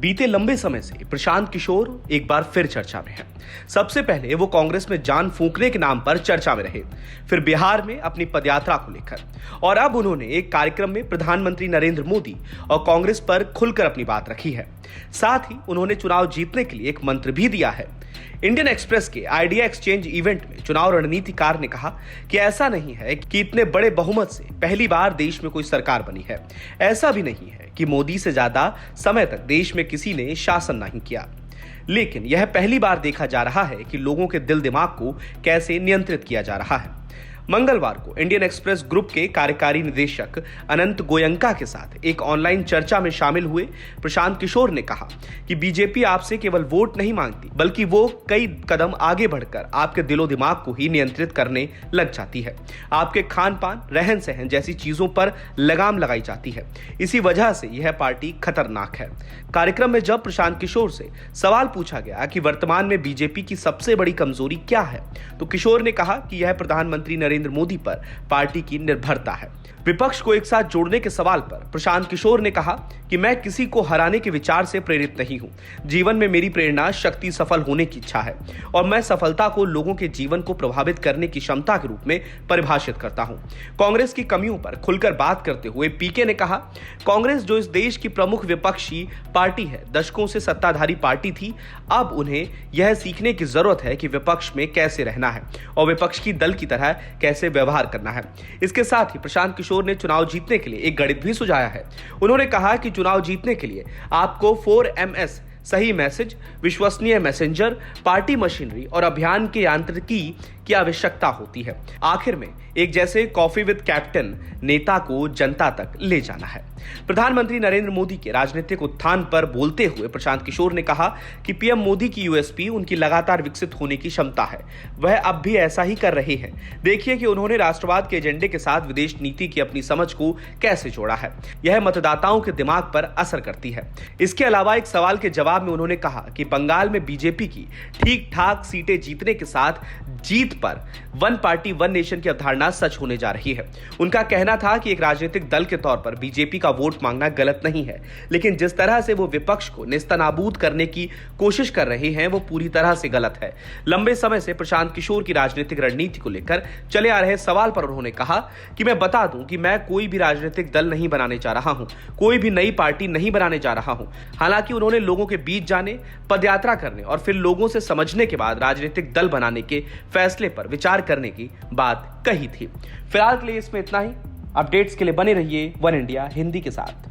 बीते लंबे समय से प्रशांत किशोर एक बार फिर चर्चा में हैं। सबसे पहले वो कांग्रेस में जान फूंकने के नाम पर चर्चा में रहे, फिर बिहार में अपनी पदयात्रा को लेकर, और अब उन्होंने एक कार्यक्रम में प्रधानमंत्री नरेंद्र मोदी और कांग्रेस पर खुलकर अपनी बात रखी है। साथ ही उन्होंने चुनाव जीतने के लिए एक मंत्र भी दिया है। इंडियन एक्सप्रेस के आइडिया एक्सचेंज इवेंट में चुनाव रणनीतिकार ने कहा कि ऐसा नहीं है कि इतने बड़े बहुमत से पहली बार देश में कोई सरकार बनी है। ऐसा भी नहीं है कि मोदी से ज्यादा समय तक देश में किसी ने शासन नहीं किया, लेकिन यह पहली बार देखा जा रहा है कि लोगों के दिल दिमाग को कैसे नियंत्रित किया जा रहा है। मंगलवार को इंडियन एक्सप्रेस ग्रुप के कार्यकारी निदेशक अनंत गोयंका के साथ एक ऑनलाइन चर्चा में शामिल हुए प्रशांत किशोर ने कहा कि बीजेपी आपसे केवल वोट नहीं मांगती, बल्कि वो कई कदम आगे बढ़कर आपके दिलो दिमाग को ही नियंत्रित करने लग जाती है। आपके खान पान, रहन सहन जैसी चीजों पर लगाम लगाई जाती है। इसी वजह से यह पार्टी खतरनाक है। कार्यक्रम में जब प्रशांत किशोर से सवाल पूछा गया कि वर्तमान में बीजेपी की सबसे बड़ी कमजोरी क्या है, तो किशोर ने कहा कि यह प्रधानमंत्री नरेंद्र मोदी पर पार्टी की निर्भरता है। विपक्ष को एक साथ जोड़ने के सवाल पर प्रशांत किशोर ने कहा कि मैं किसी को हराने के विचार से प्रेरित नहीं हूं। जीवन में मेरी प्रेरणा शक्ति सफल होने की इच्छा है और मैं सफलता को लोगों के जीवन को प्रभावित करने की क्षमता के रूप में परिभाषित करता हूं। कांग्रेस की कमियों पर खुलकर बात करते हुए पीके ने कहा, कांग्रेस जो इस देश की प्रमुख विपक्षी पार्टी है, दशकों से सत्ताधारी पार्टी थी, अब उन्हें यह सीखने की जरूरत है कि विपक्ष में कैसे रहना है और विपक्ष की दल की तरह कैसे व्यवहार करना है। इसके साथ ही प्रशांत किशोर ने चुनाव जीतने के लिए एक गणित भी सुझाया है। उन्होंने कहा कि चुनाव जीतने के लिए आपको 4MS सही मैसेज, विश्वसनीय मैसेंजर, पार्टी मशीनरी और अभियान के यांत्रिकी की आवश्यकता होती है। आखिर में एक जैसे कॉफी विद कैप्टन नेता को जनता तक ले जाना है। प्रधानमंत्री नरेंद्र मोदी के राजनीतिक उत्थान पर बोलते हुए प्रशांत किशोर ने कहा कि पीएम मोदी की यूएसपी उनकी लगातार विकसित होने की क्षमता है। वह अब भी ऐसा ही कर रहे हैं। देखिए कि उन्होंने राष्ट्रवाद के एजेंडे के साथ विदेश नीति की अपनी समझ को कैसे जोड़ा है। यह मतदाताओं के दिमाग पर असर करती है। इसके अलावा एक सवाल के जवाब में उन्होंने कहा कि बंगाल में बीजेपी की ठीक ठाक सीटें जीतने के साथ जीत पर वन पार्टी वन नेशन की अवधारणा सच होने जा रही है। उनका कहना था कि एक राजनीतिक दल के तौर पर बीजेपी का वोट मांगना गलत नहीं है, लेकिन जिस तरह से वो विपक्ष को नेस्तनाबूद करने की कोशिश कर रहे हैं वो पूरी तरह से गलत है। लंबे समय से प्रशांत किशोर की राजनीतिक रणनीति को लेकर चले आ रहे सवाल पर उन्होंने कहा कि मैं बता दूं कि मैं कोई भी राजनीतिक दल नहीं बनाने जा रहा हूं, कोई भी नई पार्टी नहीं बनाने जा रहा हूं। हालांकि उन्होंने लोगों के बीच जाने, पदयात्रा करने और फिर लोगों से समझने के बाद राजनीतिक दल बनाने के फैसले पर विचार करने की बात कही थी। फिलहाल के लिए इसमें इतना ही। अपडेट्स के लिए बने रहिए वन इंडिया हिंदी के साथ।